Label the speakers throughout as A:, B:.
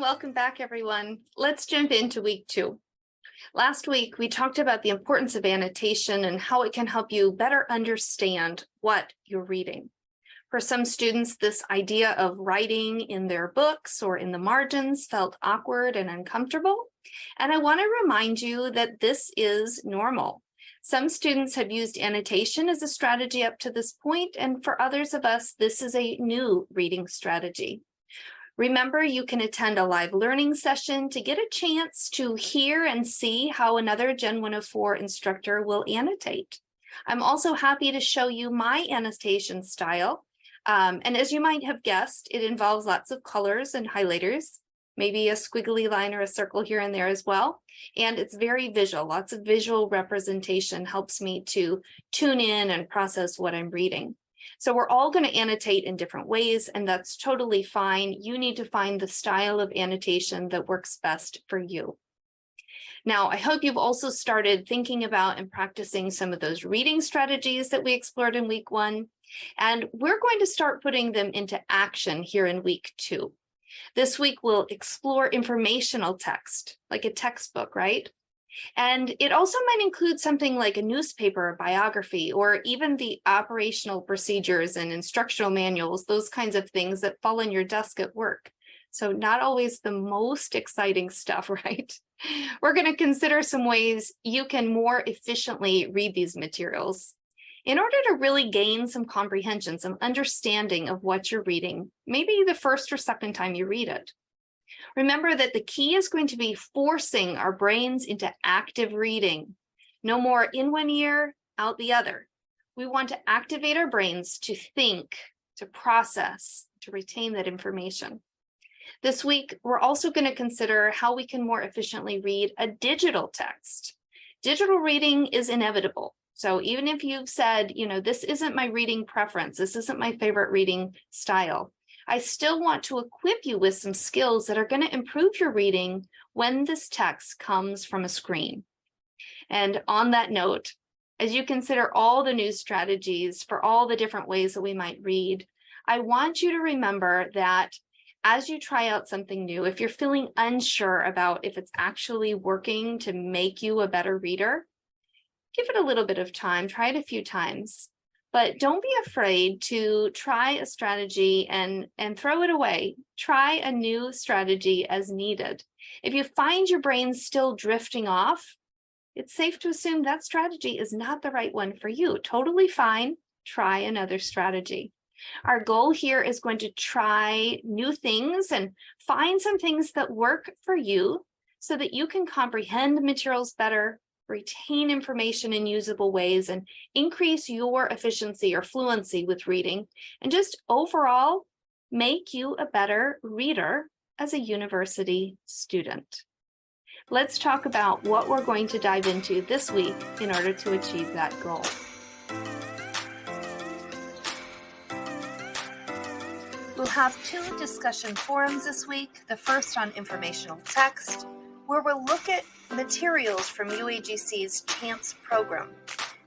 A: welcome back, everyone. Let's jump into week 2. Last week, we talked about the importance of annotation and how it can help you better understand what you're reading. For some students, this idea of writing in their books or in the margins felt awkward and uncomfortable. And I want to remind you that this is normal. Some students have used annotation as a strategy up to this point, and for others of us, this is a new reading strategy. Remember, you can attend a live learning session to get a chance to hear and see how another Gen 104 instructor will annotate. I'm also happy to show you my annotation style. And as you might have guessed, it involves lots of colors and highlighters, maybe a squiggly line or a circle here and there as well. And it's very visual. Lots of visual representation helps me to tune in and process what I'm reading. So we're all going to annotate in different ways, and that's totally fine. You need to find the style of annotation that works best for you. Now, I hope you've also started thinking about and practicing some of those reading strategies that we explored in week 1, and we're going to start putting them into action here in week 2. This week, we'll explore informational text, like a textbook, right? And it also might include something like a newspaper biography, or even the operational procedures and instructional manuals, those kinds of things that fall on your desk at work. So not always the most exciting stuff, right? We're going to consider some ways you can more efficiently read these materials in order to really gain some comprehension, some understanding of what you're reading, maybe the first or second time you read it. Remember that the key is going to be forcing our brains into active reading. No more in one ear, out the other. We want to activate our brains to think, to process, to retain that information. This week, we're also going to consider how we can more efficiently read a digital text. Digital reading is inevitable. So even if you've said, this isn't my reading preference, this isn't my favorite reading style, I still want to equip you with some skills that are going to improve your reading when this text comes from a screen. And on that note, as you consider all the new strategies for all the different ways that we might read, I want you to remember that as you try out something new, if you're feeling unsure about if it's actually working to make you a better reader, give it a little bit of time, try it a few times. But don't be afraid to try a strategy and throw it away. Try a new strategy as needed. If you find your brain still drifting off, it's safe to assume that strategy is not the right one for you. Totally fine. Try another strategy. Our goal here is going to try new things and find some things that work for you so that you can comprehend materials better, retain information in usable ways, and increase your efficiency or fluency with reading, and just overall make you a better reader as a university student. Let's talk about what we're going to dive into this week in order to achieve that goal. We'll have 2 discussion forums this week, the first on informational text, where we'll look at materials from UAGC's CHANCE program.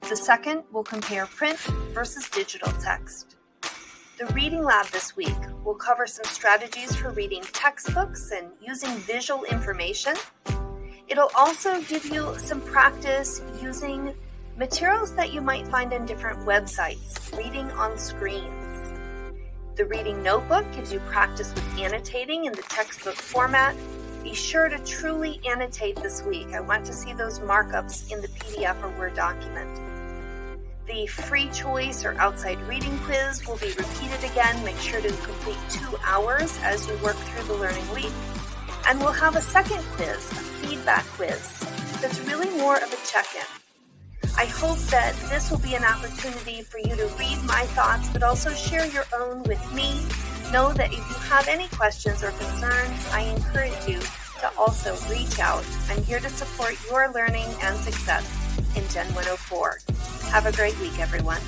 A: The second will compare print versus digital text. The reading lab this week will cover some strategies for reading textbooks and using visual information. It'll also give you some practice using materials that you might find on different websites, reading on screens. The reading notebook gives you practice with annotating in the textbook format. Be sure to truly annotate this week. I want to see those markups in the PDF or Word document. The free choice or outside reading quiz will be repeated again. Make sure to complete 2 hours as you work through the learning week. And we'll have a second quiz, a feedback quiz, that's really more of a check-in. I hope that this will be an opportunity for you to read my thoughts, but also share your own with me. Know that if you have any questions or concerns, I encourage you to also reach out. I'm here to support your learning and success in Gen 104. Have a great week, everyone.